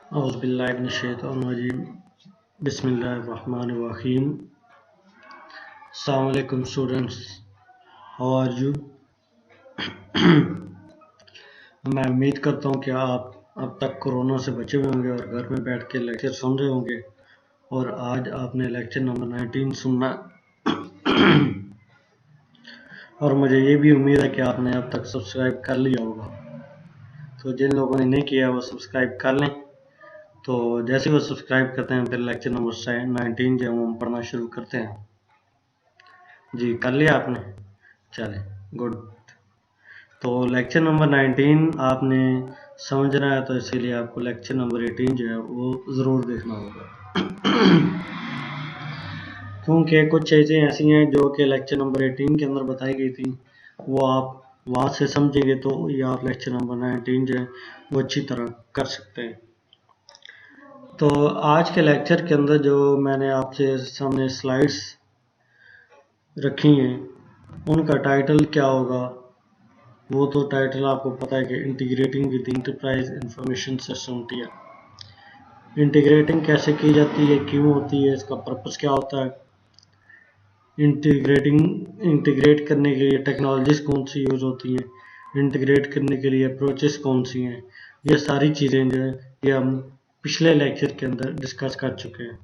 औज़ुबिल्लाहिमिनश्शैतानिर्रजीम बिस्मिल्लाहिर्रहमानिर्रहीम। अस्सलाम वालेकुम स्टूडेंट्स, हाउ आर यू। मैं उम्मीद करता हूँ कि आप अब तक कोरोना से बचे हुए होंगे और घर में बैठ के लेक्चर सुन रहे होंगे। और आज आपने लेक्चर नंबर 19 सुनना और मुझे ये भी उम्मीद है कि आपने अब तक सब्सक्राइब कर लिया होगा। तो जिन लोगों ने नहीं किया वो सब्सक्राइब कर लें। तो जैसे वो सब्सक्राइब करते हैं फिर लेक्चर नंबर 19 जो हम पढ़ना शुरू करते हैं। जी कर लिया आपने, चले गुड। तो लेक्चर नंबर 19 आपने समझना है, तो इसीलिए आपको लेक्चर नंबर 18 जो है वो ज़रूर देखना होगा। क्योंकि कुछ चीज़ें ऐसी हैं जो कि लेक्चर नंबर 18 के अंदर बताई गई थी, वो आप वहाँ से समझेंगे तो ये आप लेक्चर नंबर 19 जो है वो अच्छी तरह कर सकते हैं। तो आज के लेक्चर के अंदर जो मैंने आपसे सामने स्लाइड्स रखी हैं उनका टाइटल क्या होगा, वो तो टाइटल आपको पता है कि integrating with enterprise information system tier. Integrating कैसे की जाती है, क्यों होती है, इसका पर्पस क्या होता है, इंटीग्रेट करने के लिए टेक्नोलॉजीज कौन सी यूज़ होती हैं, इंटीग्रेट करने के लिए अप्रोचेस कौन सी हैं, ये सारी चीज़ें जो है ये हम पिछले लेक्चर के अंदर डिस्कस कर चुके हैं।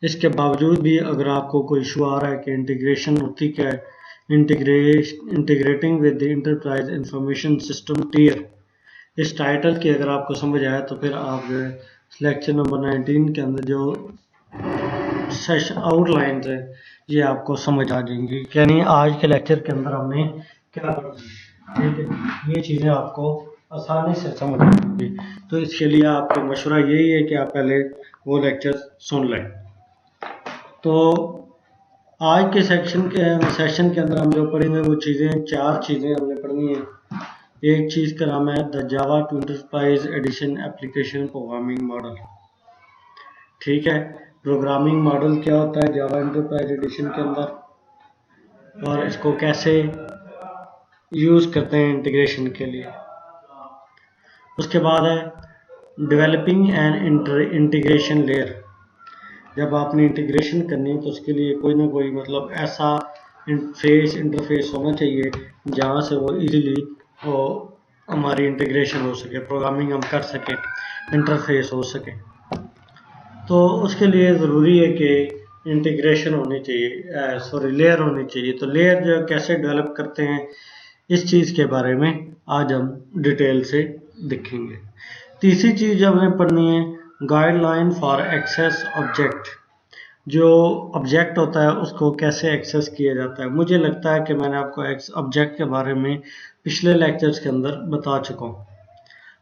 इसके बावजूद भी अगर आपको कोई इशू आ रहा है कि इंटीग्रेशन होती क्या है, integrating with the enterprise information system tier, इस टाइटल की अगर आपको समझ आया तो फिर आप जो है लेक्चर नंबर 19 के अंदर जो सेशन आउटलाइंस है ये आपको समझ आ जाएंगी। यानी आज के लेक्चर के अंदर हमने क्या पढ़ा, ठीक है, ये चीज़ें आपको आसानी से समझ आ जाएंगी। तो इसके लिए आपका मशवरा यही है कि आप पहले वो लेक्चर सुन लें। तो आज के सेशन के अंदर हम जो पढ़ेंगे वो चीज़ें, चार चीज़ें हमने पढ़नी है। एक चीज़ का नाम है the Java two enterprise edition application programming model. ठीक है, प्रोग्रामिंग मॉडल क्या होता है जावा एंटरप्राइज एडिशन के अंदर और इसको कैसे यूज़ करते हैं इंटीग्रेशन के लिए। उसके बाद है डेवलपिंग एंड इंटीग्रेशन लेयर। जब आपने इंटीग्रेशन करनी है तो उसके लिए कोई ना कोई मतलब ऐसा इंटरफेस होना चाहिए जहाँ से वो इजीली हमारी इंटीग्रेशन हो सके, प्रोग्रामिंग हम कर सकें, इंटरफेस हो सके। तो उसके लिए ज़रूरी है कि इंटीग्रेशन होनी चाहिए, लेयर होनी चाहिए। तो लेयर जो कैसे डेवलप करते हैं इस चीज़ के बारे में आज हम डिटेल से देखेंगे। तीसरी चीज़ जो हमने पढ़नी है गाइडलाइन फॉर एक्सेस ऑब्जेक्ट। जो ऑब्जेक्ट होता है उसको कैसे एक्सेस किया जाता है। मुझे लगता है कि मैंने आपको ऑब्जेक्ट के बारे में पिछले लेक्चर्स के अंदर बता चुका हूँ।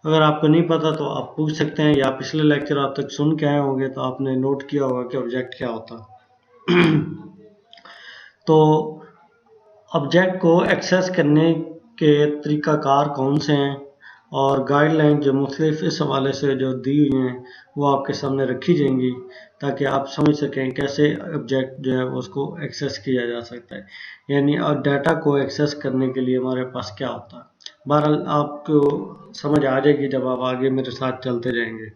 अगर आपको नहीं पता तो आप पूछ सकते हैं, या पिछले लेक्चर आप तक सुन के आए होंगे तो आपने नोट किया होगा कि ऑब्जेक्ट क्या होता है। तो ऑब्जेक्ट को एक्सेस करने के तरीक़ाकार कौन से हैं और गाइडलाइन जो मुख्तलिफ इस हवाले से जो दी हुई हैं वो आपके सामने रखी जाएंगी ताकि आप समझ सकें कैसे ऑब्जेक्ट जो है उसको एक्सेस किया जा सकता है, यानी और डाटा को एक्सेस करने के लिए हमारे पास क्या होता है। बहरहाल आपको समझ आ जाएगी जब आप आगे मेरे साथ चलते जाएंगे।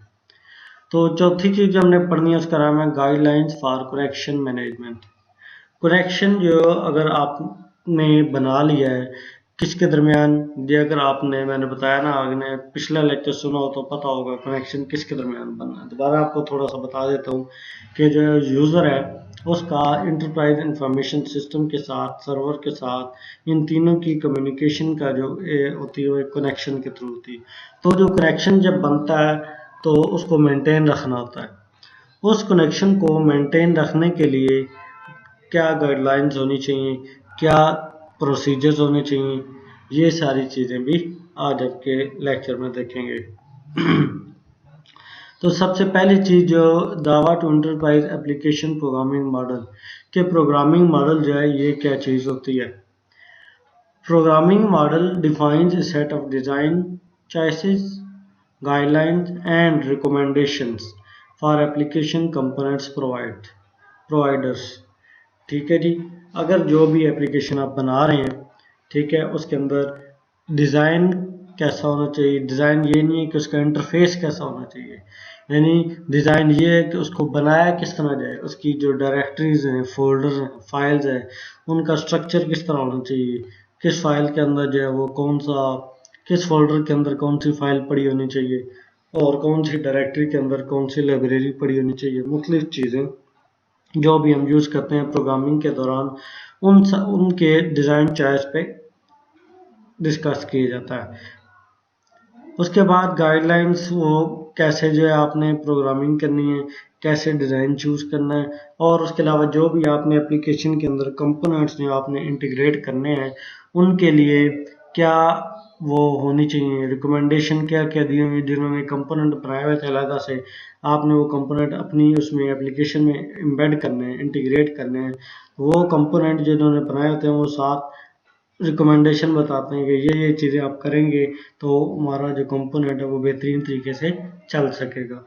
तो चौथी चीज़ हमने पढ़नी है उसका नाम है guidelines for connection management. Connection जो अगर आपने बना लिया है किसके दरमियान, ये अगर आपने, मैंने बताया ना, आपने पिछला लेक्चर सुना हो तो पता होगा कनेक्शन किसके दरमियान बनना है। दोबारा आपको थोड़ा सा बता देता हूँ कि जो यूज़र है उसका इंटरप्राइज इंफॉर्मेशन सिस्टम के साथ, सर्वर के साथ, इन तीनों की कम्युनिकेशन का जो होती है वो कनेक्शन के थ्रू होती है। तो जो कनेक्शन जब बनता है तो उसको मेंटेन रखना होता है। उस कनेक्शन को मेंटेन रखने के लिए क्या गाइडलाइंस होनी चाहिए, क्या प्रोसीजर्स होने चाहिए, ये सारी चीज़ें भी आज आपके लेक्चर में देखेंगे। तो सबसे पहली चीज़ जो Java two enterprise application programming model के, प्रोग्रामिंग मॉडल जो है ये क्या चीज़ होती है। Programming model defines a set of design choices, guidelines and recommendations for application components providers। ठीक है जी, अगर जो भी एप्लीकेशन आप बना रहे हैं, ठीक है, उसके अंदर डिज़ाइन कैसा होना चाहिए, डिज़ाइन ये नहीं है कि उसका इंटरफेस कैसा होना चाहिए, यानी डिज़ाइन ये है कि उसको बनाया किस तरह जाए, उसकी जो डायरेक्टरीज हैं, फोल्डर्स हैं, फाइल्स हैं, उनका स्ट्रक्चर किस तरह होना चाहिए, किस फाइल के अंदर जो है वो किस फोल्डर के अंदर कौन सी फाइल पड़ी होनी चाहिए और कौन सी डायरेक्टरी के अंदर कौन सी लाइब्रेरी पड़ी होनी चाहिए। मुख्तलिफ चीज़ें जो भी हम यूज़ करते हैं प्रोग्रामिंग के दौरान उनके डिज़ाइन चॉइस पे डिस्कस किया जाता है। उसके बाद गाइडलाइंस, वो कैसे जो है आपने प्रोग्रामिंग करनी है, कैसे डिज़ाइन चूज़ करना है, और उसके अलावा जो भी आपने एप्लीकेशन के अंदर कंपोनेंट्स जो आपने इंटीग्रेट करने हैं उनके लिए क्या वो होनी चाहिए, रिकमेंडेशन क्या क्या दी हुई, जिन्होंने कंपोनेंट बनाए हुए थे अलग से, आपने वो कंपोनेंट अपनी उसमें एप्लीकेशन में एम्बेड करने हैं, इंटीग्रेट करने हैं। वो कंपोनेंट जिन्होंने बनाए होते हैं वो साथ रिकमेंडेशन बताते हैं कि ये चीज़ें आप करेंगे तो हमारा जो कंपोनेंट है वो बेहतरीन तरीके से चल सकेगा।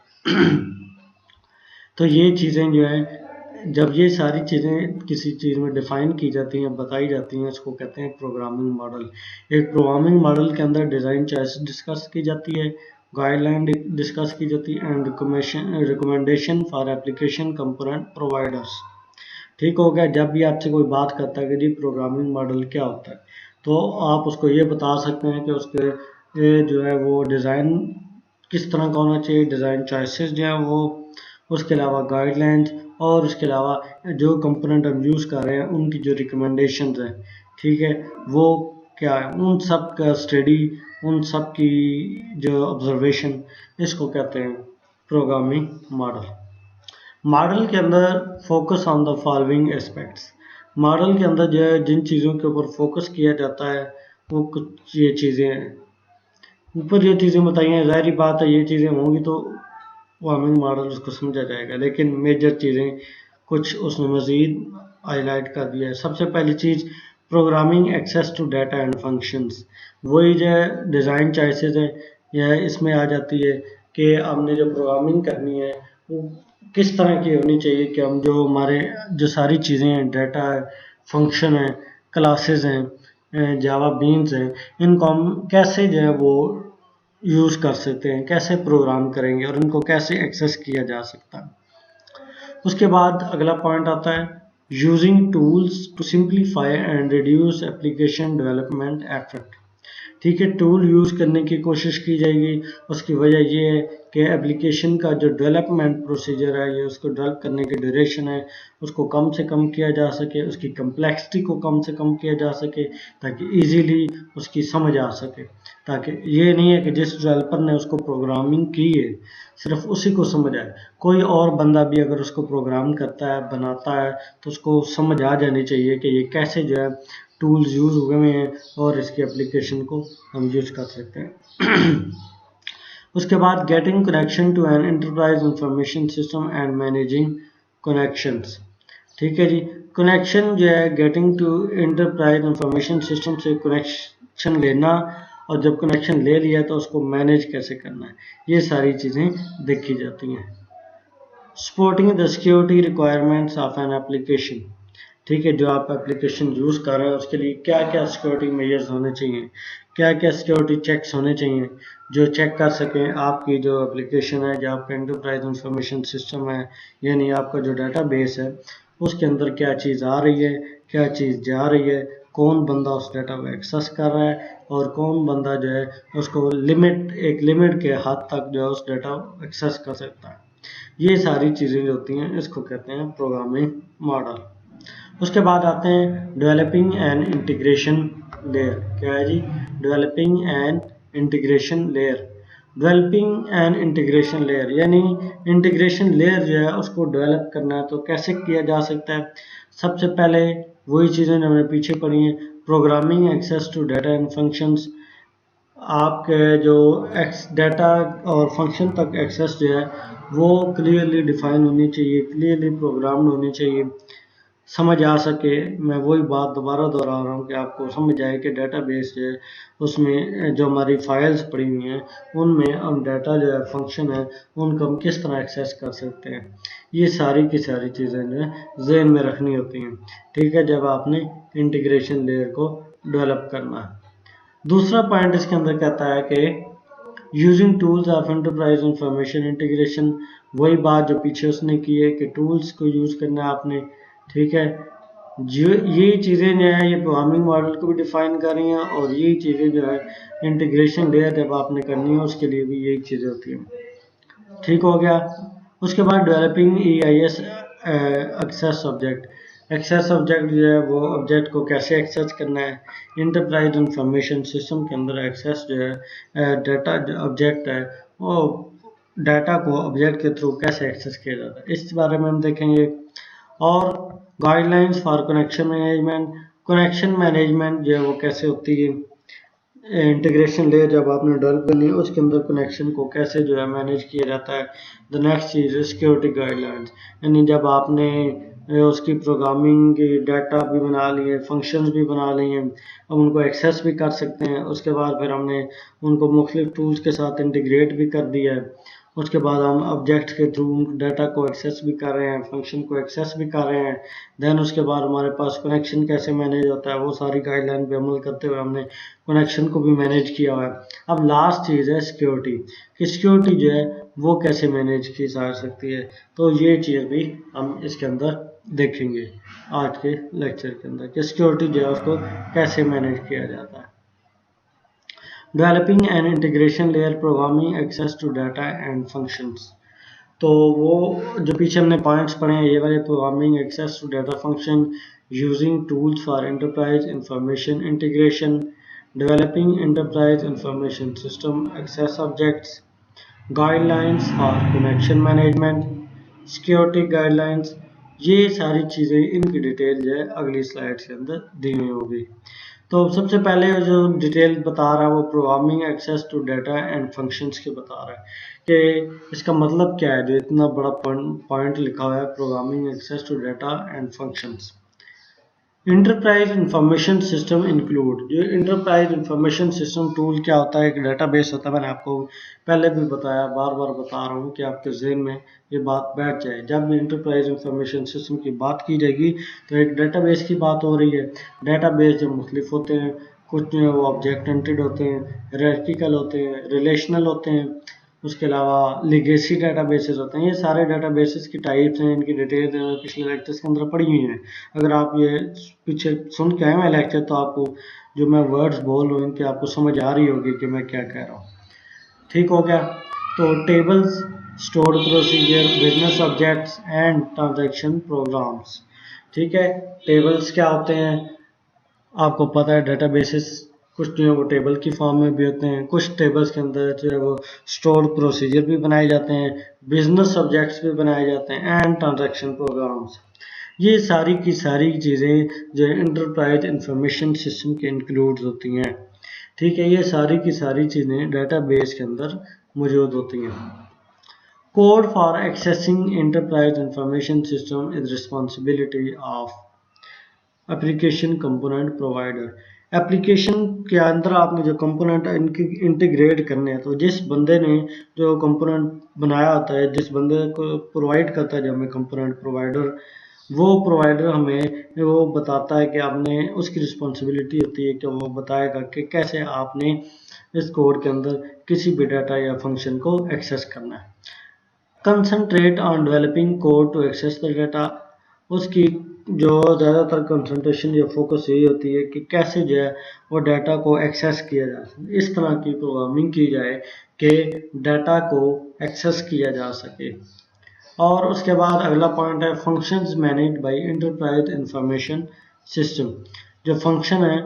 तो ये चीज़ें जो है, जब ये सारी चीज़ें किसी चीज़ में डिफ़ाइन की जाती हैं, बताई जाती हैं, इसको कहते हैं प्रोग्रामिंग मॉडल। एक प्रोग्रामिंग मॉडल के अंदर डिज़ाइन चॉइस डिस्कस की जाती है, गाइडलाइन डिस्कस की जाती है, and recommendation for application component providers. ठीक हो गया। जब भी आपसे कोई बात करता है कि जी प्रोग्रामिंग मॉडल क्या होता है, तो आप उसको ये बता सकते हैं कि उसके जो है वो डिज़ाइन किस तरह का होना चाहिए, डिज़ाइन चॉइसेस जो हैं वो, उसके अलावा गाइडलाइंस, और उसके अलावा जो कंपोनेंट हम यूज़ कर रहे हैं उनकी जो रिकमेंडेशंस हैं, ठीक है, वो क्या है, उन सब का स्टडी, उन सब की जो ऑब्जर्वेशन, इसको कहते हैं प्रोग्रामिंग मॉडल। मॉडल के अंदर focus on the following aspects. Model के अंदर जो है जिन चीज़ों के ऊपर फोकस किया जाता है वो कुछ ये चीज़ें हैं, ऊपर जो चीज़ें बताई हैं, ज़ाहिर बात है ये चीज़ें होंगी तो फॉर्मिंग मॉडल उसको समझा जाएगा, लेकिन मेजर चीज़ें कुछ उसने मज़ीद हाईलाइट कर दिया है। सबसे पहली चीज़ programming access to data and functions. वही जो है डिज़ाइन चॉइसेस है, यह इसमें आ जाती है कि हमने जो प्रोग्रामिंग करनी है वो किस तरह की होनी चाहिए कि हम जो हमारे जो सारी चीज़ें हैं, डाटा है, फंक्शन है, क्लासेस हैं, जावा बीन्स हैं, इनको हम कैसे जो है वो यूज़ कर सकते हैं, कैसे प्रोग्राम करेंगे और इनको कैसे एक्सेस किया जा सकता है। उसके बाद अगला पॉइंट आता है using tools to simplify and reduce application development effort. ठीक है, टूल यूज़ करने की कोशिश की जाएगी। उसकी वजह ये है कि एप्लीकेशन का जो डेवलपमेंट प्रोसीजर है, ये उसको डेवलप करने की ड्यूरेशन है, उसको कम से कम किया जा सके, उसकी कम्प्लेक्सिटी को कम से कम किया जा सके ताकि इजीली उसकी समझ आ सके। ताकि ये नहीं है कि जिस डेवलपर ने उसको प्रोग्रामिंग की है सिर्फ उसी को समझ आए, कोई और बंदा भी अगर उसको प्रोग्राम करता है, बनाता है, तो उसको समझ आ जानी चाहिए कि ये कैसे जो है टूल्स यूज़ हुए हैं और इसकी एप्लीकेशन को हम यूज़ कर सकते हैं। उसके बाद getting connection to an enterprise information system and managing connections. ठीक है जी, कनेक्शन जो है getting to enterprise information system से कनेक्शन लेना, और जब कनेक्शन ले लिया तो उसको मैनेज कैसे करना है, ये सारी चीज़ें देखी जाती हैं। Supporting the security requirements of an application. ठीक है, जो आप एप्लीकेशन यूज़ कर रहे हैं उसके लिए क्या क्या सिक्योरिटी मेजर्स होने चाहिए, क्या क्या सिक्योरिटी चेक्स होने चाहिए जो चेक कर सकें आपकी जो एप्लीकेशन है, जो आपका एंटरप्राइज इंफॉर्मेशन सिस्टम है, यानी आपका जो डाटाबेस है, उसके अंदर क्या चीज़ आ रही है, क्या चीज़ जा रही है, कौन बंदा उस डाटा को एक्सेस कर रहा है और कौन बंदा जो है उसको एक लिमिट के हद तक जो है उस डाटा को एक्सेस कर सकता है। ये सारी चीज़ें जो होती हैं इसको कहते हैं प्रोग्रामिंग मॉडल। उसके बाद आते हैं डेवलपिंग एंड इंटीग्रेशन लेयर। क्या है जी? Developing and integration layer. Developing and integration layer यानी इंटीग्रेशन लेयर जो है उसको डेवलप करना है तो कैसे किया जा सकता है। सबसे पहले वही चीज़ें जो हमने पीछे पढ़ी हैं, programming access to data and functions. आपके जो डाटा और फंक्शन तक एक्सेस जो है वो क्लियरली डिफाइन होनी चाहिए, क्लियरली प्रोग्राम्ड होनी चाहिए, समझ आ सके। मैं वही बात दोबारा दोहरा रहा हूँ कि आपको समझ आए कि डेटाबेस है उसमें जो हमारी फाइल्स पड़ी हुई हैं उनमें हम डाटा जो है फंक्शन है उनको हम किस तरह एक्सेस कर सकते हैं। ये सारी की सारी चीज़ें जो है जहन में रखनी होती हैं। ठीक है, जब आपने इंटीग्रेशन लेयर को डेवलप करना है। दूसरा पॉइंट इसके अंदर कहता है कि using tools of enterprise information integration, वही बात जो पीछे उसने की है कि टूल्स को यूज करना है आपने, ठीक है। जो ये चीज़ें जो है ये प्रोग्रामिंग मॉडल को भी डिफाइन कर रही हैं, और ये चीज़ें जो है इंटीग्रेशन लेयर जब आपने करनी है उसके लिए भी यही चीज़ें होती हैं, ठीक हो गया। उसके बाद developing EIS access object, access object जो है वो ऑब्जेक्ट को कैसे एक्सेस करना है, इंटरप्राइज इंफॉर्मेशन सिस्टम के अंदर एक्सेस जो है डाटा ऑब्जेक्ट है वो डाटा को ऑब्जेक्ट के थ्रू कैसे एक्सेस किया जाता है, इस बारे में हम देखेंगे। और गाइडलाइंस फॉर कनेक्शन मैनेजमेंट जो है वो कैसे होती है, इंटीग्रेशन लेयर जब आपने डेवलप करनी है उसके अंदर कनेक्शन को कैसे जो है मैनेज किया जाता है। द नेक्स्ट चीज़ है सिक्योरिटी गाइडलाइंस, यानी जब आपने उसकी प्रोग्रामिंग की डाटा भी बना लिए, फंक्शंस भी बना लिए, अब उनको एक्सेस भी कर सकते हैं। उसके बाद फिर हमने उनको मुख्तलिफ टूल्स के साथ इंटीग्रेट भी कर दिया है। उसके बाद हम ऑब्जेक्ट के थ्रू डाटा को एक्सेस भी कर रहे हैं, फंक्शन को एक्सेस भी कर रहे हैं। देन उसके बाद हमारे पास कनेक्शन कैसे मैनेज होता है वो सारी गाइडलाइन पे अमल करते हुए हमने कनेक्शन को भी मैनेज किया हुआ है। अब लास्ट चीज़ है सिक्योरिटी, कि सिक्योरिटी जो है वो कैसे मैनेज की जा सकती है, तो ये चीज़ भी हम इसके अंदर देखेंगे आज के लेक्चर के अंदर कि सिक्योरिटी जो है उसको कैसे मैनेज किया जाता है। Developing and integration layer, programming access to data and functions, तो वो जो पीछे हमने पॉइंट्स पढ़े हैं ये वाले, programming access to data function, using tools for enterprise information integration, developing enterprise information system access objects, guidelines for connection management, security guidelines, ये सारी चीज़ें इनकी डिटेल जो है अगली स्लाइड के अंदर दी हुई होगी। तो सबसे पहले जो डिटेल बता रहा है वो programming access to data and functions के बता रहा है कि इसका मतलब क्या है, जो इतना बड़ा पॉइंट लिखा हुआ है programming access to data and functions. Enterprise information system include, जो इंटरप्राइज इंफॉर्मेशन सिस्टम टूल क्या होता है, एक डेटाबेस होता है। मैंने आपको पहले भी बताया, बार बार बता रहा हूँ कि आपके जहन में ये बात बैठ जाए। जब भी इंटरप्राइज इंफॉर्मेशन सिस्टम की बात की जाएगी तो एक डेटाबेस की बात हो रही है। डेटाबेस जो मुख्तलिफ होते हैं, कुछ जो है वो ऑब्जेक्ट ओरिएंटेड होते हैं, हायरार्किकल होते हैं, रिलेशनल होते हैं, उसके अलावा लेगेसी डाटाबेसेस होते हैं। ये सारे डाटाबेसेस की टाइप्स हैं, इनकी डिटेल पिछले लेक्चर्स के अंदर पड़ी हुई हैं। अगर आप ये पीछे सुन के आए हैं लेक्चर तो आपको जो मैं वर्ड्स बोल रहा हूँ इनकी आपको समझ आ रही होगी कि मैं क्या कह रहा हूँ, ठीक हो गया। तो tables, stored procedure, business objects and transaction programs, ठीक है। टेबल्स क्या होते हैं आपको पता है, डेटाबेसेस कुछ जो है वो टेबल की फॉर्म में भी होते हैं, कुछ टेबल्स के अंदर जो है वो स्टोर प्रोसीजर भी बनाए जाते हैं, बिजनेस सब्जेक्ट्स भी बनाए जाते हैं एंड ट्रांजैक्शन प्रोग्राम्स। ये सारी की सारी चीज़ें जो इंटरप्राइज इंफॉर्मेशन सिस्टम के इंक्लूड होती हैं, ठीक है। ये सारी की सारी चीज़ें डेटाबेस के अंदर मौजूद होती हैं। Code for accessing enterprise information system is responsibility of application component provider. Application के अंदर आपने जो कंपोनेंट इनकी इंटीग्रेट करने हैं, तो जिस बंदे ने जो कंपोनेंट बनाया होता है, जिस बंदे को प्रोवाइड करता है जो हमें कंपोनेंट प्रोवाइडर, वो प्रोवाइडर हमें वो बताता है कि आपने, उसकी रिस्पॉन्सिबिलिटी होती है कि वो बताएगा कि कैसे आपने इस कोड के अंदर किसी भी डाटा या फंक्शन को एक्सेस करना है। Concentrate on developing code to access the data, उसकी जो ज़्यादातर कंसंट्रेशन या फोकस यही होती है कि कैसे जो है वो डाटा को एक्सेस किया जा सके, इस तरह की प्रोग्रामिंग की जाए कि डाटा को एक्सेस किया जा सके। और उसके बाद अगला पॉइंट है functions managed by enterprise information system, जो फंक्शन है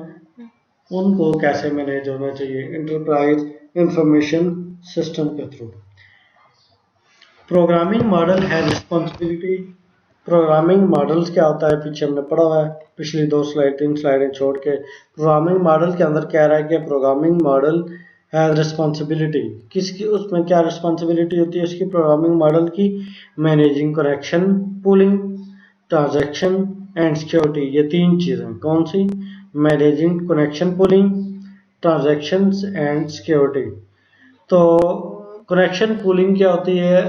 उनको कैसे मैनेज होना चाहिए इंटरप्राइज इंफॉर्मेशन सिस्टम के थ्रू। प्रोग्रामिंग मॉडल है रिस्पॉन्सिबिलिटी, प्रोग्रामिंग मॉडल्स क्या होता है पीछे हमने पढ़ा हुआ है, पिछली 3 स्लाइडें छोड़ के। प्रोग्रामिंग मॉडल के अंदर कह रहा है कि प्रोग्रामिंग मॉडल है रिस्पॉन्सिबिलिटी, किसकी, उसमें क्या रिस्पॉन्सिबिलिटी होती है उसकी प्रोग्रामिंग मॉडल की, managing connection pooling, transaction and security. ये 3 चीज़ें कौन सी, managing connection pooling, transactions and security. तो कनेक्शन पूलिंग क्या होती है?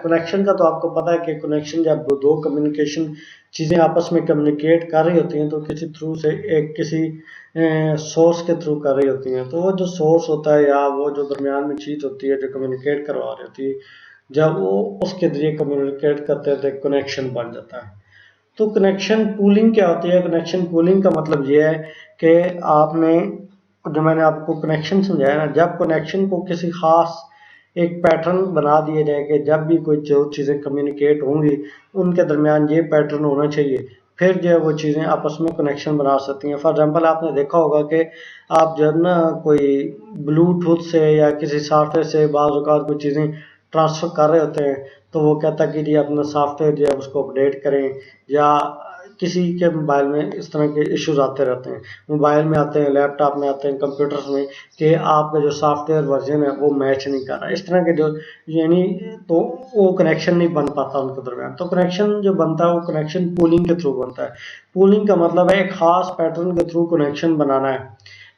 कनेक्शन का तो आपको पता है कि कनेक्शन जब दो कम्युनिकेशन चीज़ें आपस में कम्युनिकेट कर रही होती हैं तो किसी थ्रू से किसी सोर्स के थ्रू कर रही होती हैं, तो वो जो सोर्स होता है या वो जो दरमियान में चीज़ होती है जो कम्युनिकेट करवा रही होती है, जब वो उसके जरिए कम्युनिकेट करते हैं तो कनेक्शन बन जाता है। तो कनेक्शन पूलिंग क्या होती है? कनेक्शन पूलिंग का मतलब ये है कि आपने, जो मैंने आपको कनेक्शन समझाया ना, जब कनेक्शन को किसी खास एक पैटर्न बना दिया जाए कि जब भी कोई जो चीज़ें कम्युनिकेट होंगी उनके दरमियान ये पैटर्न होना चाहिए, फिर जो है वो चीज़ें आपस में कनेक्शन बना सकती हैं। फॉर एग्जांपल आपने देखा होगा कि आप जब ना कोई ब्लूटूथ से या किसी सॉफ्टवेयर से बाज़ औक़ात कोई चीज़ें ट्रांसफ़र कर रहे होते हैं तो वो कहता है कि जी अपना सॉफ्टवेयर जो है उसको अपडेट करें, या किसी के मोबाइल में इस तरह के इश्यूज आते रहते हैं, मोबाइल में आते हैं, लैपटॉप में आते हैं, कंप्यूटर्स में, कि आपका जो सॉफ्टवेयर वर्जन है वो मैच नहीं कर रहा, इस तरह के जो यानी, तो वो कनेक्शन नहीं बन पाता उनके दरमियान। तो कनेक्शन जो बनता है वो कनेक्शन पूलिंग के थ्रू बनता है। पूलिंग का मतलब है एक खास पैटर्न के थ्रू कनेक्शन बनाना है,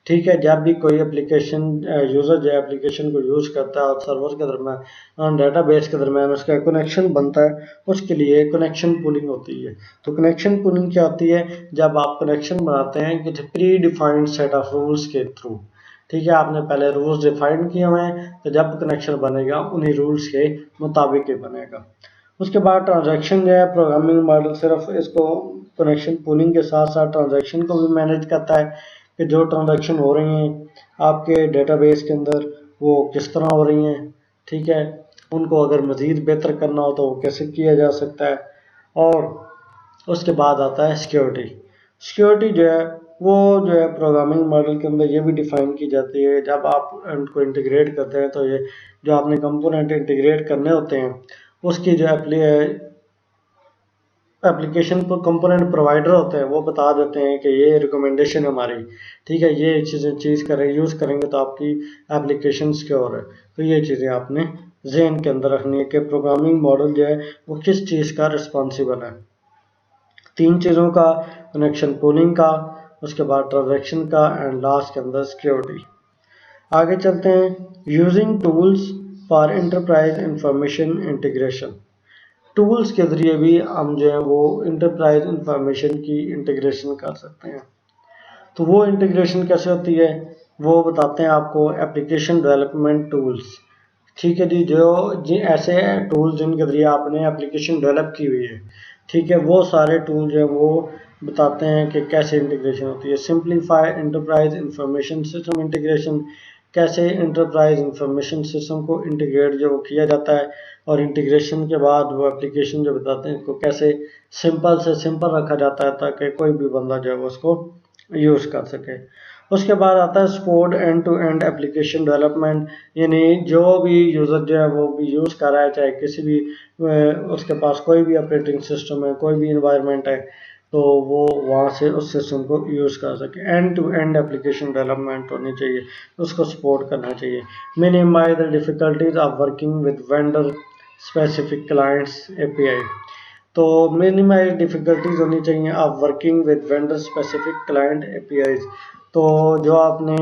ठीक है। जब भी कोई एप्लीकेशन यूज़र जो एप्लीकेशन को यूज़ करता है और सर्वर के दरमियान डेटाबेस के दरमियान उसका कनेक्शन बनता है, उसके लिए कनेक्शन पूलिंग होती है। तो कनेक्शन पूलिंग क्या होती है? जब आप कनेक्शन बनाते हैं कि pre defined set of rules के थ्रू, ठीक है, आपने पहले रूल्स डिफाइन किए हुए हैं, तो जब कनेक्शन बनेगा उन्हीं रूल्स के मुताबिक ही बनेगा। उसके बाद ट्रांजैक्शन जो है, प्रोग्रामिंग मॉडल सिर्फ इसको कनेक्शन पूलिंग के साथ साथ ट्रांजैक्शन को भी मैनेज करता है कि जो ट्रांजैक्शन हो रही हैं आपके डेटाबेस के अंदर वो किस तरह हो रही हैं, ठीक है, उनको अगर मज़ीद बेहतर करना हो तो वो कैसे किया जा सकता है। और उसके बाद आता है सिक्योरिटी। सिक्योरिटी जो है वो जो है प्रोग्रामिंग मॉडल के अंदर ये भी डिफाइन की जाती है। जब आप उनको इंटीग्रेट करते हैं तो ये जो आपने कंपोनेंट इंटीग्रेट करने होते हैं उसकी जो एप्लीकेशन पर कंपोनेंट प्रोवाइडर होते हैं वो बता देते हैं कि ये रिकमेंडेशन है हमारी, ठीक है, ये चीज़ करें, यूज़ करेंगे तो आपकी एप्लीकेशन सिक्योर है। तो ये चीज़ें आपने ज़हन के अंदर रखनी है कि प्रोग्रामिंग मॉडल जो है वो किस चीज़ का रिस्पॉन्सिबल है। 3 चीज़ों का, कनेक्शन पूलिंग का, उसके बाद ट्रांजैक्शन का, एंड लास्ट के अंदर सिक्योरिटी। आगे चलते हैं, using tools for enterprise information integration. Tools के ज़रिए भी हम जो है वो इंटरप्राइज इंफॉर्मेशन की इंटीग्रेशन कर सकते हैं। तो वो इंटीग्रेशन कैसे होती है वो बताते हैं आपको, एप्लीकेशन डेवलपमेंट टूल्स, ठीक है जी, ऐसे टूल्स जिनके जरिए आपने एप्लीकेशन डेवलप की हुई है, ठीक है, वो सारे टूल जो है वो बताते हैं कि कैसे इंटीग्रेशन होती है। Simplify enterprise information system integration, कैसे इंटरप्राइज इंफॉर्मेशन सिस्टम को इंटीग्रेट जो किया जाता है, और इंटीग्रेशन के बाद वो एप्लीकेशन जो बताते हैं इसको कैसे सिंपल से सिंपल रखा जाता है ताकि कोई भी बंदा जो है उसको यूज़ कर सके। उसके बाद आता है support end to end application development, यानी जो भी यूज़र जो है वो भी यूज़ कर रहा है, चाहे किसी भी उसके पास कोई भी ऑपरेटिंग सिस्टम है, कोई भी इन्वायरमेंट है, तो वो वहाँ से उस सिस्टम को यूज़ कर सके। End to end application development होनी चाहिए, उसको सपोर्ट करना चाहिए। Minimise the difficulties of working with vendor specific clients API, तो मिनिमाइज डिफ़िकल्टीज होनी चाहिए of working with vendor specific client APIs। तो जो आपने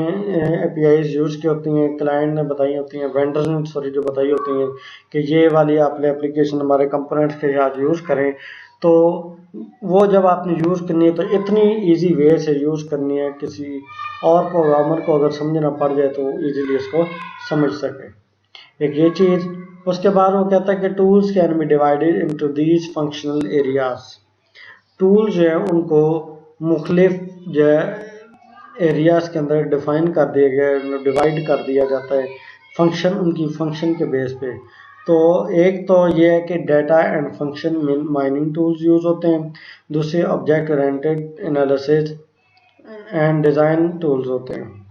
APIs यूज़ की होती हैं, क्लाइंट ने बताई होती हैं, वेंडर ने जो बताई होती हैं कि ये वाली आपने एप्लीकेशन हमारे कंपोनेंट्स के साथ यूज़ करें, तो वो जब आपने यूज़ करनी है तो इतनी इजी वे से यूज़ करनी है किसी और प्रोग्रामर को अगर समझना पड़ जाए तो इजीली इसको समझ सके, एक ये चीज़। उसके बाद वो कहता है कि tools can be divided into these functional areas, tool जो है उनको मुख्तलिफ जो है एरियाज़ के अंदर डिफाइन कर दिया गया, डिवाइड कर दिया जाता है फंक्शन, उनकी फंक्शन के बेस पे। तो एक तो ये है कि data and function mining tools use होते हैं, दूसरे object oriented analysis and design tools होते हैं।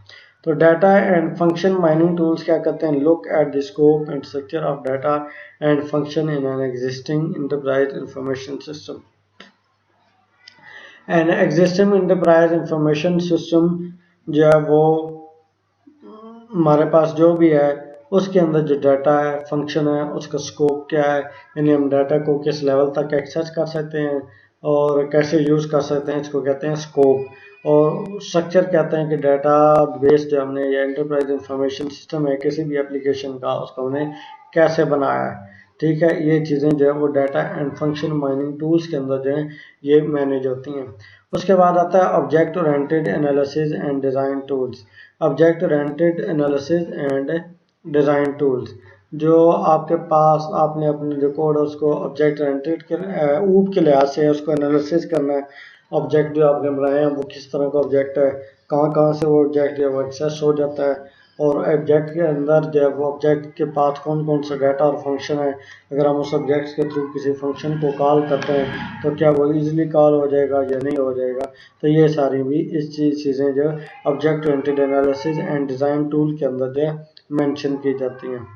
तो data and function mining tools क्या करते हैं, look at the scope and structure of data and function in an existing enterprise information system. An existing enterprise information system जो है वो हमारे पास जो भी है उसके अंदर जो डाटा है, फंक्शन है, उसका स्कोप क्या है, यानी हम डाटा को किस लेवल तक एक्सेस कर सकते हैं और कैसे यूज़ कर सकते हैं, इसको कहते हैं स्कोप। और स्ट्रक्चर कहते हैं कि डाटा बेस जो हमने या एंटरप्राइज इंफॉर्मेशन सिस्टम है किसी भी एप्लीकेशन का, उसको हमने कैसे बनाया है। ठीक है, ये चीज़ें जो है वो data and function mining tools के अंदर जो है ये मैनेज होती हैं। उसके बाद आता है object oriented analysis and design tools. Object oriented analysis and design tools, जो आपके पास आपने अपने जो कोड है उसको ऑब्जेक्ट ओरिएंटेड के ऊप के लिहाज से उसको एनालिसिस करना है। ऑब्जेक्ट जो आपने बनाए हैं वो किस तरह का ऑब्जेक्ट है, कहाँ कहाँ से वो ऑब्जेक्ट जो है वो एक्सेस हो जाता है, और ऑब्जेक्ट के अंदर जो है वो ऑब्जेक्ट के पास कौन कौन सा डाटा और फंक्शन है। अगर हम उस ऑब्जेक्ट के थ्रू किसी फंक्शन को कॉल करते हैं तो क्या वो इजीली कॉल हो जाएगा या नहीं हो जाएगा। तो ये सारी भी इस चीज़ें जो object oriented analysis and design tool के अंदर जो है मेंशन की जाती हैं।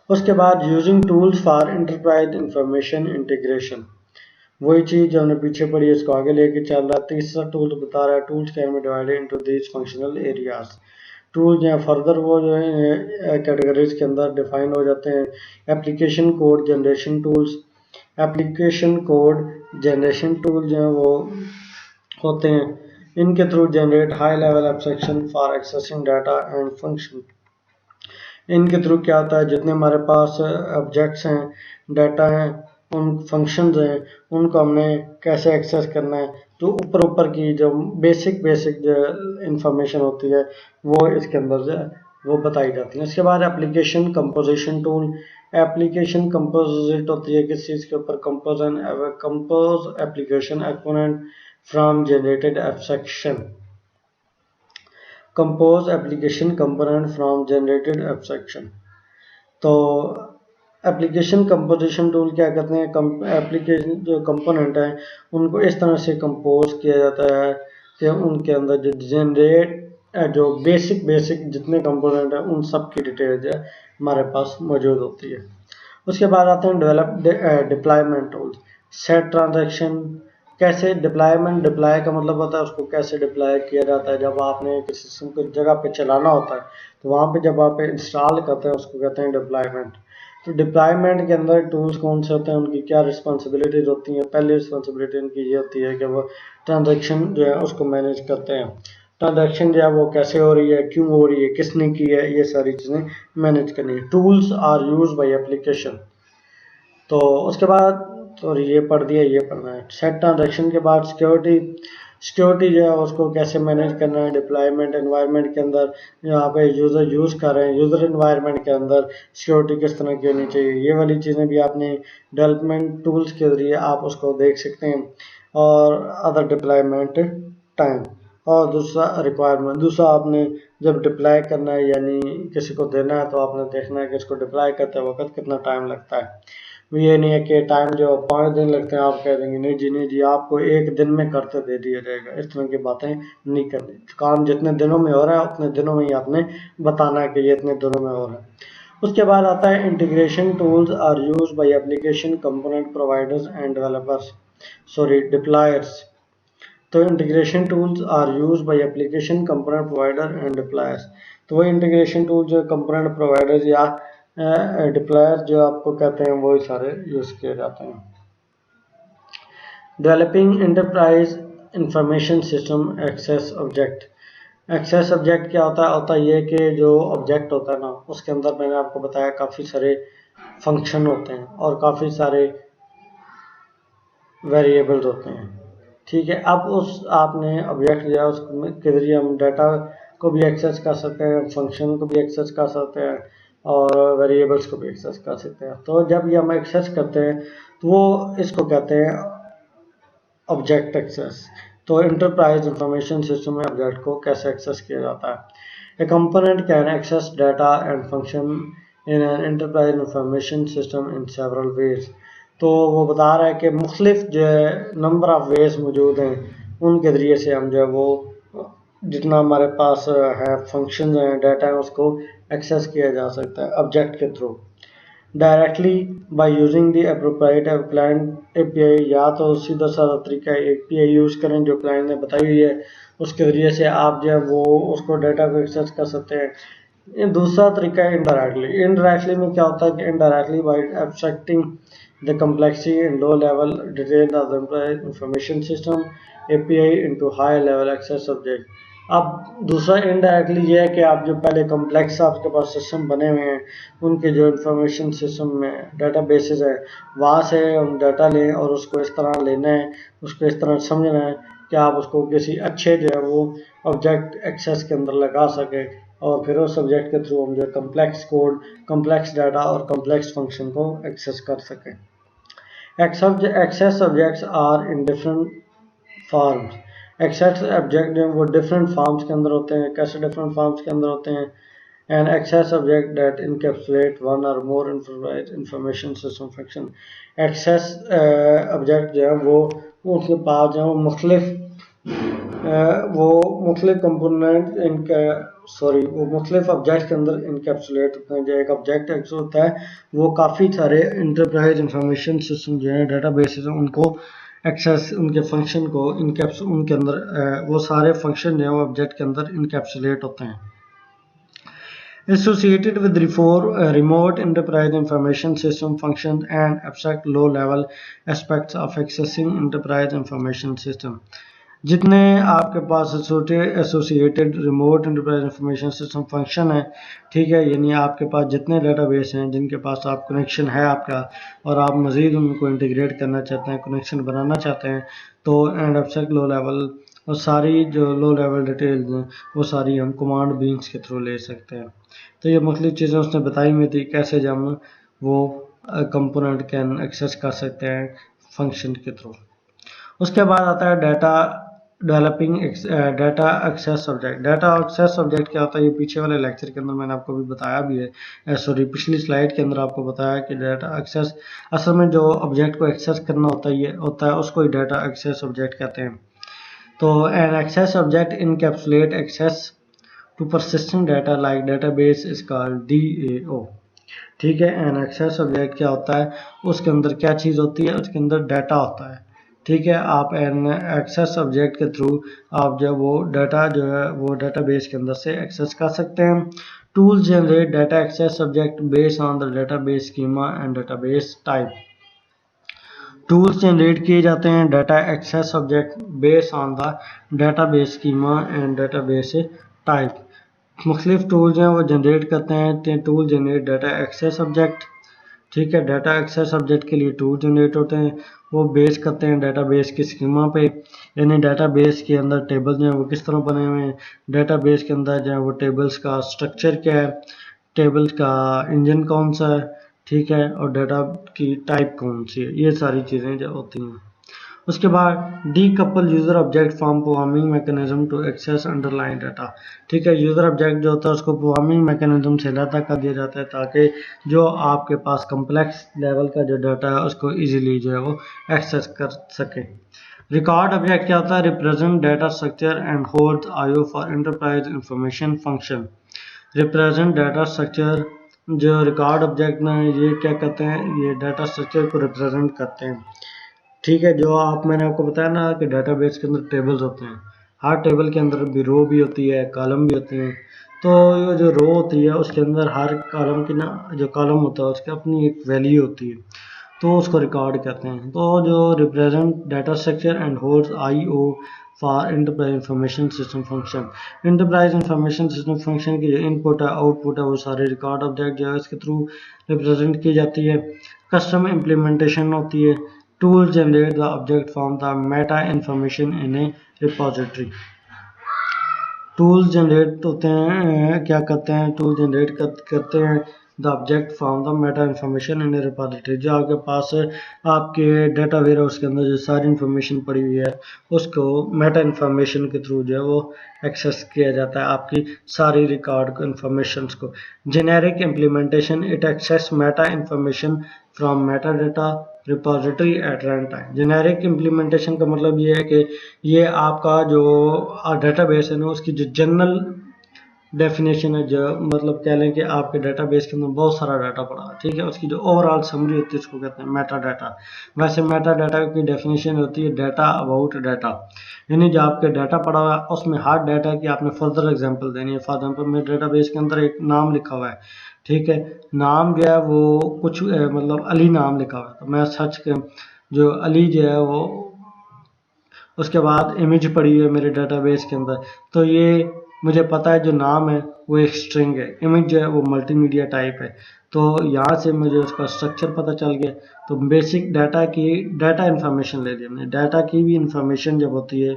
उसके बाद using tools for enterprise information integration, वही चीज़ जो हमने पीछे पढ़ी है इसको आगे लेके चल रहा है। तीसरा टूल बता रहा है tools can be divided into these functional areas. Tool जो है फर्दर वो जो है कैटेगरीज के अंदर डिफाइन हो जाते हैं। Application code generation tools, application code generation tool जो है वो होते हैं, इनके through generate high level abstraction for accessing data and function. इनके थ्रू क्या होता है, जितने हमारे पास ऑब्जेक्ट्स हैं, डाटा हैं, उन फंक्शंस हैं, उनको हमने कैसे एक्सेस करना है, तो ऊपर ऊपर की जो बेसिक जो इंफॉर्मेशन होती है वो इसके अंदर जो है वो बताई जाती है। इसके बाद application composition tool, application composite होती है किस चीज़ के ऊपर, compose application exponent from generated abstraction, compose application component from generated abstraction. तो एप्लीकेशन कंपोजिशन टूल क्या कहते हैं, एप्लीकेशन जो कंपोनेंट है उनको इस तरह से कंपोज किया जाता है कि उनके अंदर जो जनरेट जो बेसिक जितने कंपोनेंट हैं उन सब की डिटेल जो है हमारे पास मौजूद होती है। उसके बाद आते हैं develop deployment tools, set transaction, कैसे डिप्लॉय का मतलब होता है उसको कैसे डिप्लॉय किया जाता है। जब आपने किसी सिस्टम को जगह पे चलाना होता है तो वहाँ पे जब आप इंस्टॉल करते हैं उसको कहते हैं डिप्लॉयमेंट। तो डिप्लॉयमेंट के अंदर टूल्स कौन से होते हैं, उनकी क्या रिस्पॉन्सिबिलिटीज होती हैं। पहली रिस्पॉन्सिबिलिटी उनकी ये होती है कि वो ट्रांजेक्शन जो है उसको मैनेज करते हैं। ट्रांजेक्शन जो है वो कैसे हो रही है, क्यों हो रही है, किसने की है, ये सारी चीज़ें मैनेज करनी है। Tools are use by application. तो उसके बाद तो ये पढ़ दिया, ये पढ़ना है। सेट ट्रांजैक्शन के बाद सिक्योरिटी जो है उसको कैसे मैनेज करना है। डिप्लॉयमेंट एनवायरनमेंट के अंदर यहाँ पे यूज़र यूज़ कर रहे हैं, यूज़र एनवायरनमेंट के अंदर सिक्योरिटी किस तरह की होनी चाहिए, ये वाली चीज़ें भी आपने डेवलपमेंट टूल्स के ज़रिए आप उसको देख सकते हैं। और अदर डिप्लॉयमेंट टाइम, और दूसरा रिक्वायरमेंट, दूसरा आपने जब डिप्लॉय करना है यानी किसी को देना है तो आपने देखना है कि इसको डिप्लॉय करते वक्त कितना टाइम लगता है। ये नहीं है कि टाइम जो 5 दिन लगते हैं आप कह देंगे नहीं जी आपको 1 दिन में करते दे दिया जाएगा। इस तरह की बातें नहीं करनी। काम जितने दिनों में हो रहा है उतने दिनों में ही आपने बताना है कि ये इतने दिनों में हो रहा है। उसके बाद आता है integration tools are use by application component providers and developers, sorry deployers. तो integration tools are use by application component provider and deployers. तो वही इंटीग्रेशन टूल जो कंपोनेंट प्रोवाइडर्स या डिप्लॉयर जो आपको कहते हैं वही सारे यूज किए जाते हैं। Developing enterprise information system access object. Access object क्या होता है ये कि जो ऑब्जेक्ट होता है ना उसके अंदर मैंने आपको बताया काफ़ी सारे फंक्शन होते हैं और काफ़ी सारे वेरिएबल्स होते हैं। ठीक है, अब उस आपने ऑब्जेक्ट जो है उसके जरिए हम डाटा को भी एक्सेस कर सकते हैं, फंक्शन को भी एक्सेस कर सकते हैं और वेरिएबल्स को भी एक्सेस कर सकते हैं। तो जब ये हम एक्सेस करते हैं तो वो इसको कहते हैं ऑब्जेक्ट एक्सेस। तो एंटरप्राइज इंफॉर्मेशन सिस्टम में ऑब्जेक्ट को कैसे एक्सेस किया जाता है। A component can access data and function in an enterprise information system in several ways. तो वो बता रहा है कि मुख्तलिफ जो है नंबर ऑफ वेज मौजूद हैं, उनके ज़रिए से हम जो है वो जितना हमारे पास है फंक्शन हैं, डाटा है, उसको एक्सेस किया जा सकता है ऑब्जेक्ट के through. Directly by using the appropriate client API, या तो सीधा साधा तरीका एपीआई यूज़ करें जो क्लाइंट ने बताई हुई है, उसके ज़रिए से आप जो है वो उसको डाटा को एक्सेस कर सकते हैं। ये दूसरा तरीका है इनडायरेक्टली में क्या होता है कि indirectly by abstracting the complexity and low level detail of the information system API into high level access object। अब दूसरा इनडायरेक्टली ये है कि आप जो पहले कॉम्प्लेक्स आपके पास सिस्टम बने हुए हैं उनके जो इंफॉर्मेशन सिस्टम में डाटा बेसिस है वहाँ से हम डाटा लें और उसको इस तरह लेना है, उसको इस तरह समझना है कि आप उसको किसी अच्छे जो है वो ऑब्जेक्ट एक्सेस के अंदर लगा सके और फिर उस सब्जेक्ट के थ्रू हम जो कम्प्लेक्स कोड, कम्प्लेक्स डाटा और कम्प्लेक्स फंक्शन को एक्सेस कर सकें। Access objects are in different forms. Access object जो वो डिफरेंट फॉर्म्स के अंदर होते हैं। कैसे डिफरेंट फॉर्म्स के अंदर होते हैं? An access object that encapsulate one or more information system function. Access object जो है वो उसके पास जो है वो मुख्तलिफ कंपोनेंट इनका वो मुख्तलिफ ऑब्जेक्ट के अंदर इनकैप्सुलेट होते हैं। जो एक ऑब्जेक्ट एक्सेस होता है वो काफ़ी सारे इंटरप्राइज इंफॉर्मेशन सिस्टम जो है डाटा बेसिस हैं उनको एक्सेस, उनके फंक्शन को उनके अंदर वो सारे फंक्शन जो है वो ऑब्जेक्ट के अंदर इनकैप्सुलेट होते हैं। Associated with remote enterprise information system functions and abstract low-level aspects of accessing enterprise information system। जितने आपके पास associated remote enterprise information system function है, ठीक है, यानी आपके पास जितने डेटाबेस हैं जिनके पास आप कनेक्शन है आपका और आप मज़ीद उनको इंटीग्रेट करना चाहते हैं, कनेक्शन बनाना चाहते हैं, तो एंड एब्स्ट्रैक्ट लो लेवल और सारी जो लो लेवल डिटेल्स हैं वो सारी हम कमांड बीन्स के थ्रू ले सकते हैं। तो ये मुख्तलिफ चीज़ें उसने बताई हुई थी कैसे जब हम वो कंपोनेंट कैन एक्सेस कर सकते हैं फंक्शन के थ्रू। उसके बाद आता है data developing data access subject. Data access subject क्या होता है? ये पीछे वाले लेक्चर के अंदर मैंने आपको भी बताया भी है, सॉरी पिछली स्लाइड के अंदर आपको बताया कि डाटा एक्सेस असल में जो ऑब्जेक्ट को एक्सेस करना होता है उसको ही डाटा एक्सेस सब्जेक्ट कहते हैं। तो an access object encapsulate access to persistent data like database is called DAO। ठीक है, एन एक्सेस ऑब्जेक्ट क्या होता है? उसके अंदर क्या चीज़ होती है? उसके अंदर डाटा होता है। ठीक है, आप एन एक्सेस ऑब्जेक्ट के थ्रू आप जब वो डाटा जो है वो डाटाबेस के अंदर से एक्सेस कर सकते हैं। Tools generate data access object based on the database schema and database type. Tools generate किए जाते हैं data access object based on the database schema and database type. मुख्तलिफ टूल्स हैं वो जनरेट करते हैं। Tool generate data access object, ठीक है, डाटा एक्सेस ऑब्जेक्ट के लिए टूल जनरेट होते हैं, वो बेस करते हैं डाटाबेस के स्कीमा पे, यानी डाटाबेस के अंदर टेबल जो है वो किस तरह बने हुए हैं, डाटाबेस के अंदर जो है वो टेबल्स का स्ट्रक्चर क्या है, टेबल्स का इंजन कौन सा है, ठीक है, और डाटा की टाइप कौन सी है, ये सारी चीज़ें जो होती हैं। उसके बाद decouple user object from programming mechanism to access underline data. ठीक है, यूजर ऑब्जेक्ट जो होता है उसको प्रोग्रामिंग मैकेनिज्म से अलग कर दिया जाता है ताकि जो आपके पास कम्प्लेक्स लेवल का जो डाटा है उसको इजीली जो है वो एक्सेस कर सके। रिकॉर्ड ऑब्जेक्ट क्या होता है? Represent data structure and hold IO for enterprise information function. Represent data structure, जो रिकॉर्ड ऑब्जेक्ट ना ये क्या करते हैं? ये डाटा स्ट्रक्चर को रिप्रेजेंट करते हैं। ठीक है, जो मैंने आपको बताया ना कि डाटाबेस के अंदर टेबल्स होते हैं, हर टेबल के अंदर भी रो भी होती है, कॉलम भी होते हैं। तो ये जो रो होती है उसके अंदर हर कॉलम की ना जो कॉलम होता है उसकी अपनी एक वैल्यू होती है, तो उसको रिकॉर्ड कहते हैं। तो जो represent data structure and holds IO for enterprise information system function. Enterprise information system function की जो इनपुट है आउटपुट है वो सारे रिकॉर्ड ऑब्जेक्ट जो है इसके थ्रू रिप्रेजेंट की जाती है। कस्टम इम्प्लीमेंटेशन होती है। Tools generate the object from the meta information in a repository। Tools generate होते हैं, क्या करते हैं? टूल जनरेट करते हैं the object from the Meta information in repository. जो आपके पास आपके डाटा वेयर हाउस के अंदर जो सारी इंफॉर्मेशन पड़ी हुई है उसको मेटा इंफॉर्मेशन के थ्रू जो है वो एक्सेस किया जाता है, आपकी सारी रिकॉर्ड इंफॉर्मेशन को। Generic implementation, it access meta information from meta data repository at run time. Generic implementation का मतलब ये है कि ये आपका जो डेटाबेस है ना उसकी जो जनरल डेफिनेशन है, जो मतलब कह लें कि आपके डेटाबेस के अंदर बहुत सारा डाटा पड़ा है, ठीक है, उसकी जो ओवरऑल समरी होती है उसको कहते हैं मेटा डाटा। वैसे मेटा डाटा की डेफिनेशन होती है डाटा अबाउट डाटा, यानी जो आपके डाटा पड़ा हुआ है उसमें हर डाटा की आपने फर्दर एग्जांपल देनी है। फॉर एग्जांपल मेरे डेटाबेस के अंदर एक नाम लिखा हुआ है, ठीक है, नाम जो है वो कुछ मतलब अली नाम लिखा हुआ है, तो मैं सच के जो अली जो है वो उसके बाद इमेज पड़ी है मेरे डाटाबेस के अंदर, तो ये मुझे पता है जो नाम है वो एक स्ट्रिंग है, इमेज जो है वो मल्टीमीडिया टाइप है, तो यहाँ से मुझे उसका स्ट्रक्चर पता चल गया। तो बेसिक डाटा इंफॉर्मेशन ले ली हमने। डाटा की भी इंफॉर्मेशन जब होती है,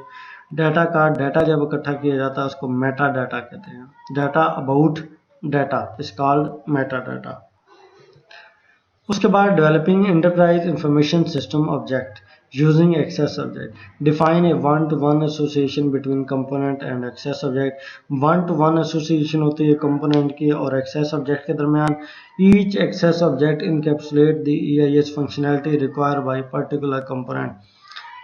डाटा जब इकट्ठा किया जाता है उसको मेटा डाटा कहते हैं। Data about data is called meta data. उसके बाद developing enterprise information system object using access object define a one to one association between component and access object. One to one association होती है component की और access object के दरमियान। Each access object encapsulate the EIS functionality required by particular component.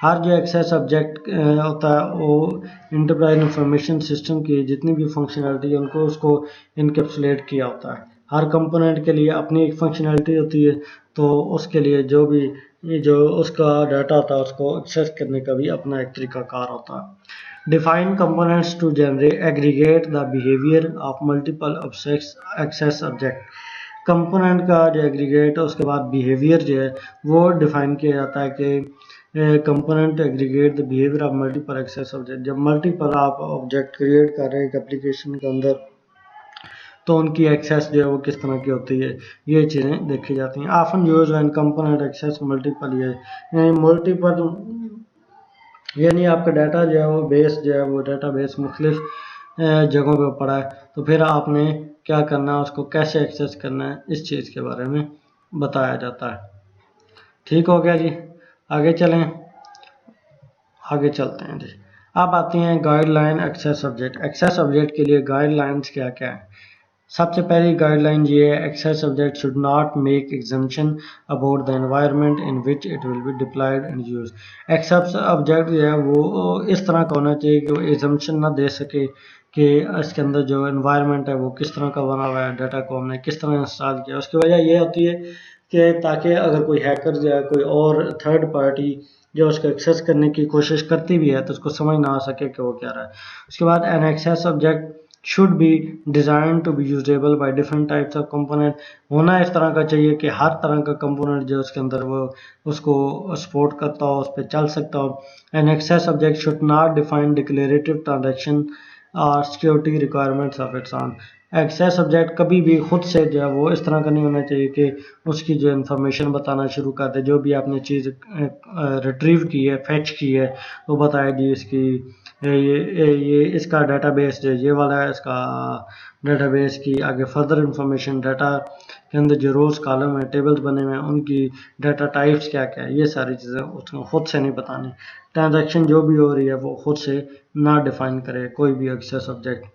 हर जो access object होता है वो इंटरप्राइज इंफॉर्मेशन सिस्टम की जितनी भी फंक्शनैलिटी है उनको उसको इनकैप्सुलेट किया होता है। हर कंपोनेंट के लिए अपनी एक फंक्शनैलिटी होती है, तो उसके लिए जो उसका डाटा होता है उसको एक्सेस करने का भी अपना एक तरीकाकार होता है। Define components to generate aggregate the behaviour of multiple access object. Component का जो एग्रीगेट है उसके बाद बिहेवियर जो है वो डिफाइन किया जाता है कि component aggregate the behaviour of multiple access object. जब मल्टीपल आप ऑब्जेक्ट क्रिएट कर रहे हैं एक एप्लीकेशन के अंदर, तो उनकी एक्सेस जो है वो किस तरह की होती है, ये चीज़ें देखी जाती हैं। Often use when component access multiple, यानी मल्टीपल यानी आपका डाटा जो है वो बेस जो है वो डाटा बेस मुख्तलिफ जगहों पर पड़ा है, तो फिर आपने क्या करना है, उसको कैसे एक्सेस करना है, इस चीज़ के बारे में बताया जाता है। ठीक हो गया जी, आगे चलें, आगे चलते हैं जी। अब आती हैं guideline access object. Access object के लिए गाइडलाइंस क्या क्या है। सबसे पहली गाइडलाइन ये है, access object should not make assumption about the environment in which it will be deployed and use. Access object जो है वो इस तरह का होना चाहिए कि वो एग्जम्पशन ना दे सके कि इसके अंदर जो एनवायरनमेंट है वो किस तरह का बना हुआ है, डाटा को हमने किस तरह इंस्टॉल किया। उसकी वजह ये होती है कि ताकि अगर कोई हैकर जो है कोई और थर्ड पार्टी जो उसको एक्सेस करने की कोशिश करती भी है तो उसको समझ ना आ सके कि वो क्या रहा है। उसके बाद an access object should be designed to be usable by different types of component। होना इस तरह का चाहिए कि हर तरह का कंपोनेंट जो उसके अंदर वो उसको सपोर्ट करता हो, उस पर चल सकता हो। An access object should not define declarative transaction और security requirements of its own. Access object कभी भी खुद से जो है वो इस तरह का नहीं होना चाहिए कि उसकी जो इन्फॉर्मेशन बताना शुरू कर दे, जो भी आपने चीज़ रिट्रीव की है, फेच की है, वो बताएगी इसकी ये इसका डाटाबेस जो ये वाला है, इसका डाटाबेस की आगे फर्दर इंफॉर्मेशन, डाटा के अंदर जो रोज़ कॉलम है, टेबल्स बने हुए हैं, उनकी डाटा टाइप्स क्या क्या है, ये सारी चीज़ें उसको खुद से नहीं बतानी। ट्रांजैक्शन जो भी हो रही है वो खुद से ना डिफाइन करे कोई भी एक्सेस ऑब्जेक्ट।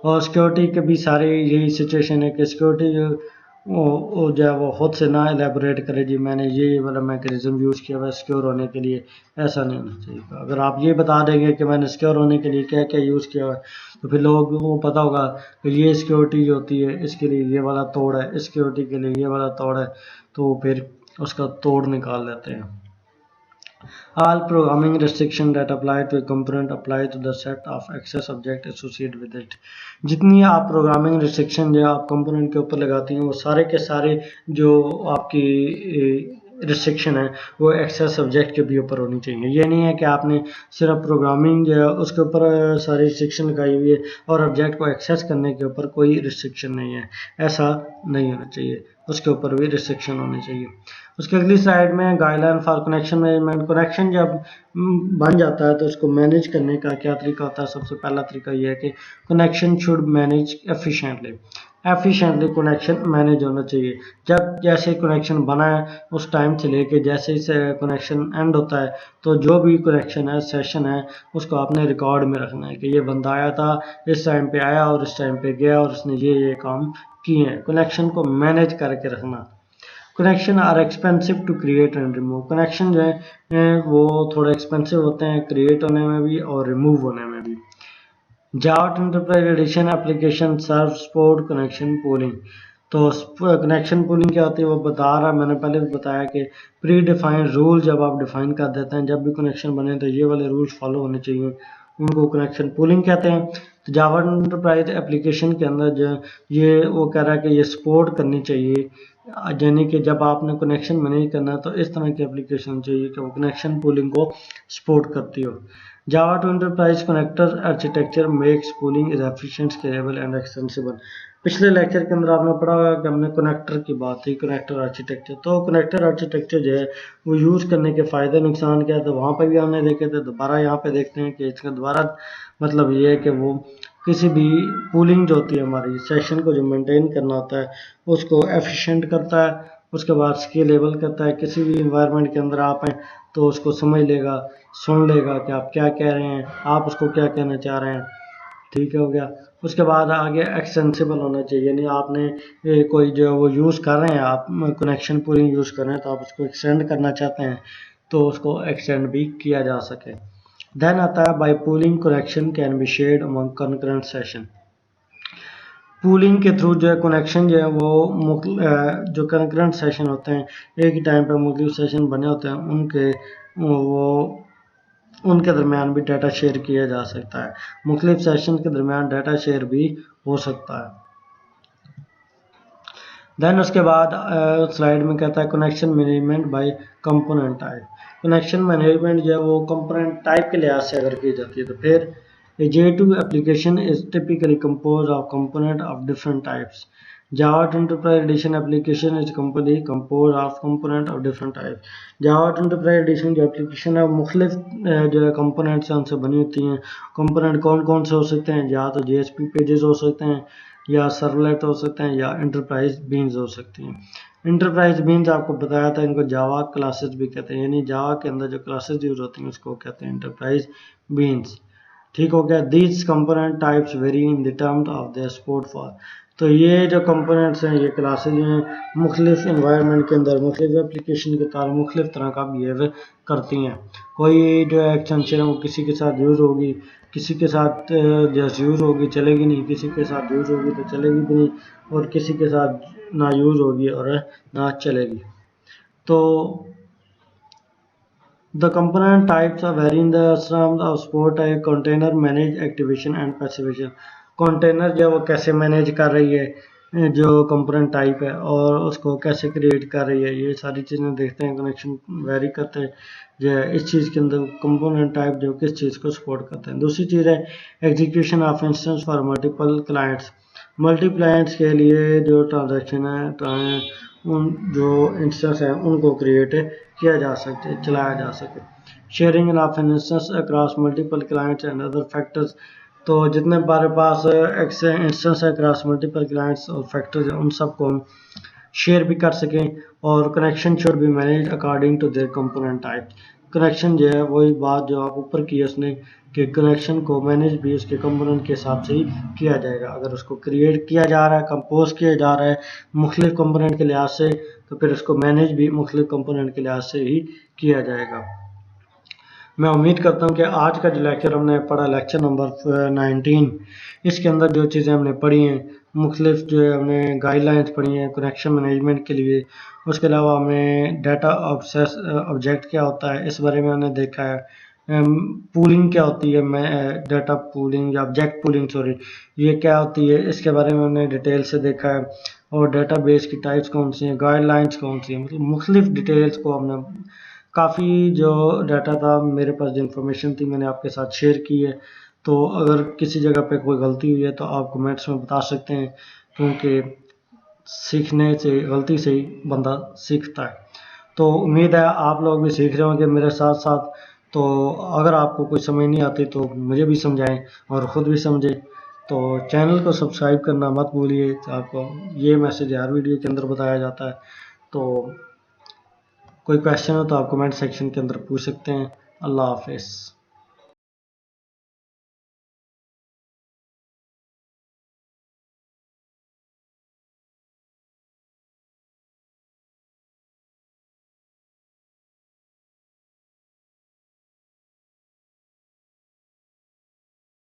और सिक्योरिटी के भी सारे यही सिचुएशन है कि सिक्योरिटी वो जो है वो खुद से ना एलेबोरेट करे जी मैंने ये वाला मैकेनिज्म यूज़ किया हुआ सिक्योर होने के लिए, ऐसा नहीं होना चाहिए। अगर आप ये बता देंगे कि मैंने सिक्योर होने के लिए क्या क्या यूज़ किया हुआ है, तो फिर लोगों को पता होगा कि ये सिक्योरिटी जो होती है इसके लिए ये वाला तोड़ है, इस सिक्योरिटी के लिए ये वाला तोड़ है, तो फिर उसका तोड़ निकाल लेते हैं। All programming restriction that apply to a component apply to the set of access object associated with it। जितनी आप प्रोग्रामिंग रिस्ट्रिक्शन जो आप कंपोनेंट के ऊपर लगाती हैं वो सारे के सारे जो आपकी रिस्ट्रिक्शन है वो एक्सेस ऑब्जेक्ट के भी ऊपर होनी चाहिए। ये नहीं है कि आपने सिर्फ प्रोग्रामिंग जो है उसके ऊपर सारी रिस्ट्रिक्शन लगाई हुई है और ऑब्जेक्ट को एक्सेस करने के ऊपर कोई रिस्ट्रिक्शन नहीं है, ऐसा नहीं होना चाहिए, उसके ऊपर भी रिस्ट्रिक्शन होनी चाहिए। उसके अगली साइड में guideline for connection management. Connection जब बन जाता है तो उसको मैनेज करने का क्या तरीका होता है। सबसे पहला तरीका यह है कि connection should manage efficiently connection manage होना चाहिए। जब जैसे कनेक्शन बना है उस टाइम से लेके जैसे ही कनेक्शन एंड होता है तो जो भी कनेक्शन है, सेशन है, उसको आपने रिकॉर्ड में रखना है कि ये बंदा आया था, इस टाइम पे आया और इस टाइम पे गया और उसने ये काम किए हैं। कनेक्शन को मैनेज करके रखना। Connection are expensive to create and remove. Connection जो है वो थोड़ा एक्सपेंसिव होते हैं क्रिएट होने में भी और रिमूव होने में भी। जावा एंटरप्राइज एडिशन एप्लीकेशन सर्व सपोर्ट कनेक्शन पूलिंग। तो कनेक्शन पूलिंग क्या होती है वो बता रहा, मैंने पहले भी बताया कि प्री डिफाइंड रूल जब आप डिफाइन कर देते हैं, जब भी कनेक्शन बने तो ये वाले रूल्स फॉलो होने चाहिए। उनको कनेक्शन पूलिंग कहते हैं। तो जावा एंटरप्राइज एप्लीकेशन के अंदर जो ये वो कह रहा है कि ये सपोर्ट करनी चाहिए, यानी कि जब आपने कनेक्शन मैनेज करना है तो इस तरह की एप्लीकेशन चाहिए कि वो कनेक्शन पूलिंग को सपोर्ट करती हो। Java two enterprise connector architecture makes pooling is efficient, scalable and extensible. पिछले लेक्चर के अंदर आपने पढ़ा होगा कि हमने कनेक्टर की बात की, कनेक्टर आर्किटेक्चर। तो कनेक्टर आर्किटेक्चर जो है वो यूज़ करने के फ़ायदे नुकसान क्या है, तो वहाँ पर भी हमने देखे थे, दोबारा यहाँ पे देखते हैं कि इसका दोबारा मतलब ये है कि वो किसी भी पूलिंग जो होती है हमारी सेशन को जो मेंटेन करना होता है उसको एफिशिएंट करता है, उसके बाद स्केलेबल करता है। किसी भी इन्वायरमेंट के अंदर आप हैं तो उसको समझ लेगा, सुन लेगा कि आप क्या कह रहे हैं, आप उसको क्या कहना चाह रहे हैं, ठीक है, हो गया। उसके बाद आगे एक्सटेंसिबल होना चाहिए, यानी आपने कोई जो वो यूज़ कर रहे हैं, आप कनेक्शन पूलिंग यूज़ कर रहे हैं तो आप उसको एक्सटेंड करना चाहते हैं तो उसको एक्सटेंड भी किया जा सके। देन आता है by pooling connection can be shared among concurrent session. Pooling के थ्रू जो है कनेक्शन जो है वो जो कंकरेंट सेशन होते हैं, एक ही टाइम पे मुख्तलिफ सेशन बने होते हैं, उनके दरमियान भी डाटा शेयर किया जा सकता है। मुख्तलिफ सेशन के दरमियान डाटा शेयर भी हो सकता है। देन उसके बाद स्लाइड में कहता है connection management by component type. Connection management जो है वो कंपोनेंट टाइप के लिहाज से अगर की जाती है तो फिर a J2 application is typically composed of component of different types. Java Enterprise Edition application is completely composed of component of different types. Java Enterprise Edition जो application है वो मुख्तलिफ जो है components से उनसे बनी होती हैं। component कौन कौन से हो सकते हैं, या तो JSP पेजेस हो सकते हैं, या सर्वलेट हो सकते हैं, या एंटरप्राइज बीन्स हो सकती हैं। एंटरप्राइज बीन्स आपको बताया था, इनको जावा क्लासेस भी कहते हैं, यानी जावा के अंदर जो क्लासेस यूज होती हैं उसको कहते हैं एंटरप्राइज बीन्स, ठीक हो गया। These component types very in the terms of their support for. तो ये जो कंपोनेंट्स हैं, ये क्लासेज हैं, मुख्तलिफ इन्वायरमेंट के अंदर मुख्तलिफ एप्लीकेशन के तार मुख्तलिफ तरह का बिहेव करती हैं। कोई जो एक्सटेंशन है वो किसी के साथ यूज़ होगी, किसी के साथ जैसे यूज़ होगी चलेगी नहीं, किसी के साथ यूज़ होगी तो चलेगी भी नहीं, और किसी के साथ ना यूज़ होगी और ना चलेगी। तो the component types are vary in the terms of support type, container manage activation and passivation। container जो है वो कैसे मैनेज कर रही है जो कंपोनेंट टाइप है, और उसको कैसे क्रिएट कर रही है, ये सारी चीज़ें देखते हैं। कनेक्शन वेरी करते हैं जो है इस चीज़ के अंदर कंपोनेंट टाइप जो किस चीज़ को सपोर्ट करते हैं। दूसरी चीज़ है execution of instance for multiple clients. Multi clients के लिए जो ट्रांजैक्शन है उन जो इंस्टेंस हैं उनको क्रिएट किया जा सके, चलाया जा सके। Sharing of instance across multiple clients and other factors. तो जितने हमारे पास इंस्टेंस है अक्रॉस मल्टीपल क्लाइंट्स और फैक्टर्स उन सबको हम शेयर भी कर सकें। और connection should be manage according to their component type. Connection जो है वही बात जो आप ऊपर की है उसने कि कनेक्शन को मैनेज भी उसके कंपोनेंट के हिसाब से ही किया जाएगा। अगर उसको क्रिएट किया जा रहा है, कंपोज किया जा रहा है मुख्तलिफ कंपोनेंट के लिहाज से, तो फिर उसको मैनेज भी मुख्तलिफ कंपोनेंट के लिहाज से ही किया जाएगा। मैं उम्मीद करता हूँ कि आज का जो लेक्चर हमने पढ़ा, लेक्चर नंबर 19, इसके अंदर जो चीज़ें हमने पढ़ी हैं, मुख्तलिफ जो है हमने गाइडलाइंस पढ़ी हैं कनेक्शन मैनेजमेंट के लिए। उसके अलावा हमने डाटा ऑब्जेक्ट क्या होता है इस बारे में हमने देखा है, पूलिंग क्या होती है, मैं डाटा पूलिंग या ऑब्जेक्ट पूलिंग सॉरी, ये क्या होती है इसके बारे में हमने डिटेल से देखा है। और डेटाबेस की टाइप्स कौन सी हैं, गाइडलाइंस कौन सी हैं, मतलब मुख्तलिफ डिटेल्स को हमने काफ़ी जो डाटा था मेरे पास जो इन्फॉर्मेशन थी मैंने आपके साथ शेयर की है। तो अगर किसी जगह पे कोई गलती हुई है तो आप कमेंट्स में बता सकते हैं, क्योंकि सीखने से, गलती से ही बंदा सीखता है। तो उम्मीद है आप लोग भी सीख रहे होंगे मेरे साथ साथ। तो अगर आपको कोई समझ नहीं आती तो मुझे भी समझाएं और ख़ुद भी समझें। तो चैनल को सब्सक्राइब करना मत भूलिए, आपको ये मैसेज हर वीडियो के अंदर बताया जाता है। तो कोई क्वेश्चन हो तो आप कमेंट सेक्शन के अंदर पूछ सकते हैं। अल्लाह हाफिज़।